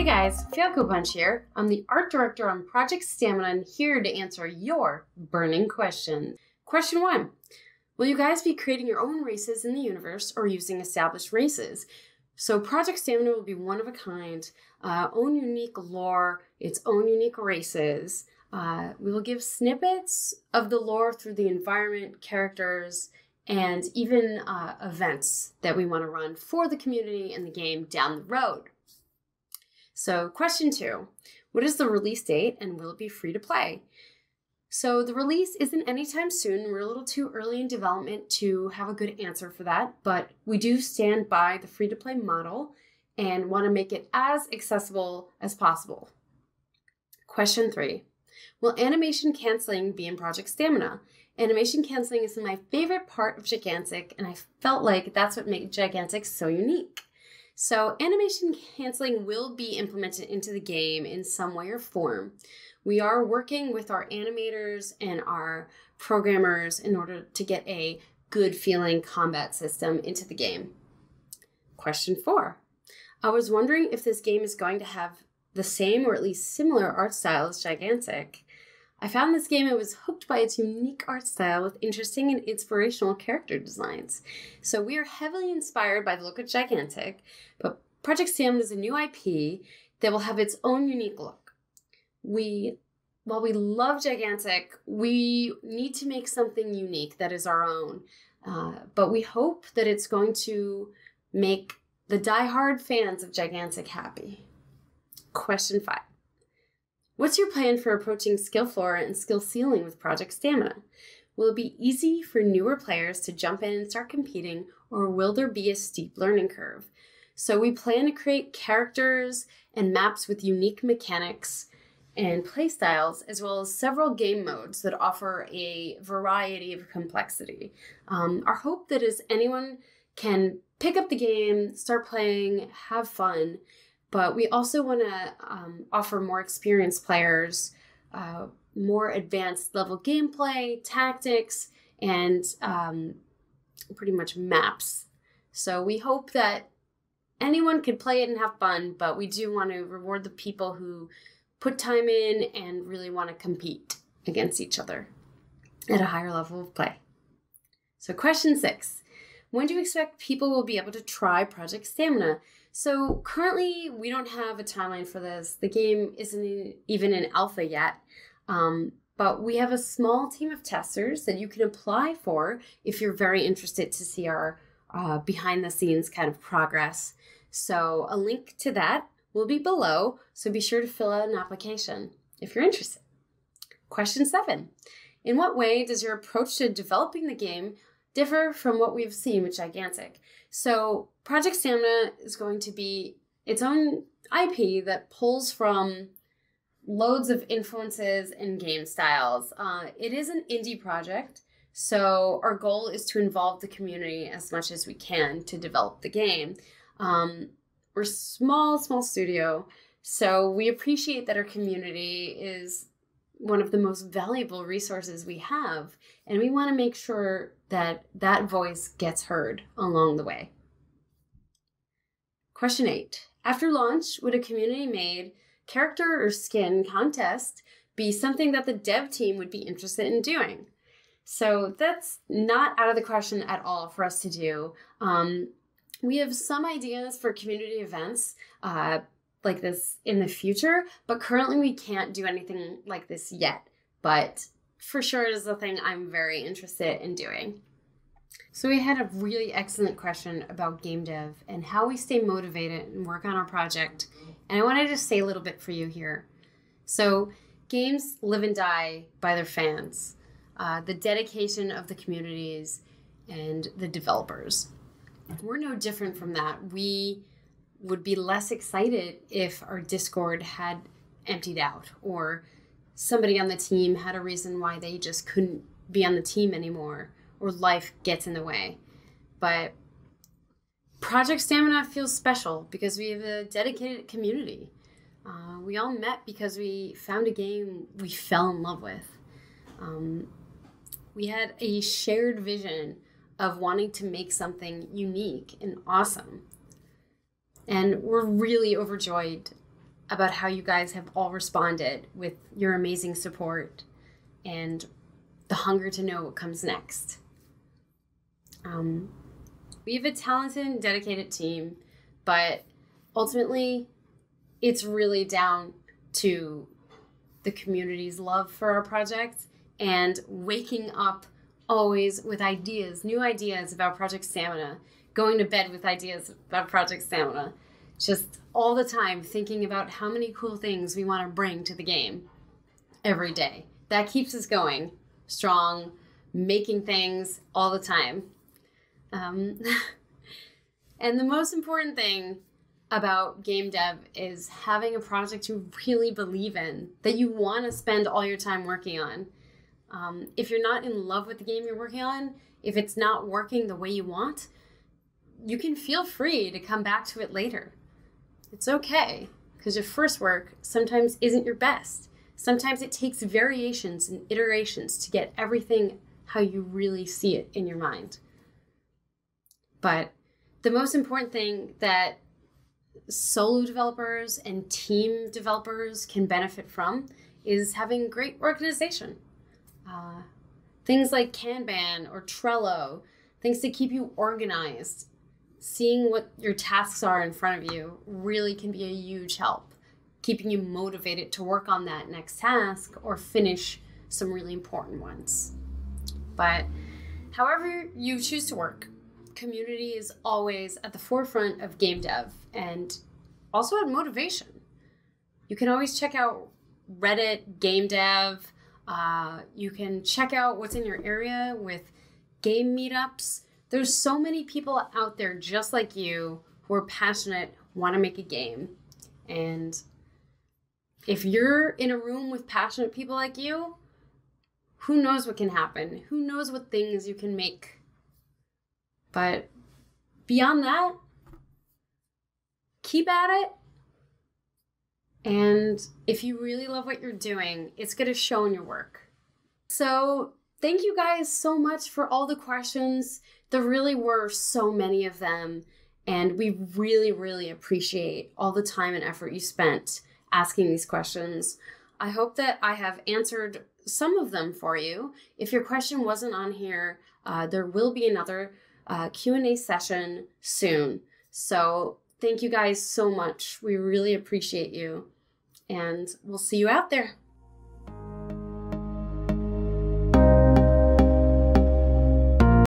guys, FailcoPunch here. I'm the art director on Project Stamina and here to answer your burning questions. Question 1. Will you guys be creating your own races in the universe or using established races? So Project Stamina will be one of a kind, own unique lore, its own unique races. We will give snippets of the lore through the environment, characters, and even events that we want to run for the community and the game down the road. So question 2, what is the release date and will it be free to play? So the release isn't anytime soon. We're a little too early in development to have a good answer for that, but we do stand by the free to play model and want to make it as accessible as possible. Question 3, will animation canceling be in Project Stamina? Animation canceling is my favorite part of Gigantic, and I felt like that's what made Gigantic so unique. So animation canceling will be implemented into the game in some way or form. We are working with our animators and our programmers in order to get a good feeling combat system into the game. Question 4. I was wondering if this game is going to have the same or at least similar art style as Gigantic. I found this game and was hooked by its unique art style with interesting and inspirational character designs. So we are heavily inspired by the look of Gigantic, but Project Stamina is a new IP that will have its own unique look. While we love Gigantic, we need to make something unique that is our own, but we hope that it's going to make the die-hard fans of Gigantic happy. Question 5. What's your plan for approaching skill floor and skill ceiling with Project Stamina? Will it be easy for newer players to jump in and start competing, or will there be a steep learning curve? So we plan to create characters and maps with unique mechanics and playstyles, as well as several game modes that offer a variety of complexity. Our hope that is anyone can pick up the game, start playing, have fun, but we also want to offer more experienced players more advanced level gameplay, tactics, and pretty much maps. So we hope that anyone could play it and have fun, but we do want to reward the people who put time in and really want to compete against each other at a higher level of play. So question 6, when do you expect people will be able to try Project Stamina? So currently we don't have a timeline for this. The game isn't even in alpha yet, but we have a small team of testers that you can apply for if you're very interested to see our behind the scenes kind of progress. So a link to that will be below, so be sure to fill out an application if you're interested. Question 7, in what way does your approach to developing the game differ from what we've seen with Gigantic? So Project Stamina is going to be its own IP that pulls from loads of influences and game styles. It is an indie project, so our goal is to involve the community as much as we can to develop the game. We're small studio, so we appreciate that our community is one of the most valuable resources we have, and we want to make sure that that voice gets heard along the way. Question 8. After launch, would a community-made character or skin contest be something that the dev team would be interested in doing? So that's not out of the question at all for us to do. We have some ideas for community events like this in the future, but currently we can't do anything like this yet. But for sure it is a thing I'm very interested in doing. So we had a really excellent question about game dev and how we stay motivated and work on our project. And I wanted to say a little bit for you here. So games live and die by their fans, the dedication of the communities and the developers. We're no different from that. We would be less excited if our Discord had emptied out or somebody on the team had a reason why they just couldn't be on the team anymore or life gets in the way. But Project Stamina feels special because we have a dedicated community. We all met because we found a game we fell in love with. We had a shared vision of wanting to make something unique and awesome. And we're really overjoyed about how you guys have all responded with your amazing support and the hunger to know what comes next. We have a talented and dedicated team, but ultimately it's really down to the community's love for our project and waking up always with ideas, new ideas about Project Stamina, going to bed with ideas about Project Stamina, just all the time thinking about how many cool things we want to bring to the game every day. That keeps us going strong, making things all the time. And the most important thing about game dev is having a project you really believe in, that you want to spend all your time working on. If you're not in love with the game you're working on, if it's not working the way you want, you can feel free to come back to it later. It's okay, because your first work sometimes isn't your best. Sometimes it takes variations and iterations to get everything how you really see it in your mind. But the most important thing that solo developers and team developers can benefit from is having great organization. Things like Kanban or Trello, things to keep you organized. Seeing what your tasks are in front of you really can be a huge help, keeping you motivated to work on that next task or finish some really important ones. But however you choose to work, community is always at the forefront of game dev and also at motivation. You can always check out Reddit, game dev. You can check out what's in your area with game meetups. There's so many people out there just like you who are passionate, want to make a game. And if you're in a room with passionate people like you, who knows what can happen? Who knows what things you can make? But beyond that, keep at it. And if you really love what you're doing, it's going to show in your work. So thank you guys so much for all the questions. There really were so many of them. And we really, really appreciate all the time and effort you spent asking these questions. I hope that I have answered some of them for you. If your question wasn't on here, there will be another Q&A session soon. So thank you guys so much. We really appreciate you. And we'll see you out there.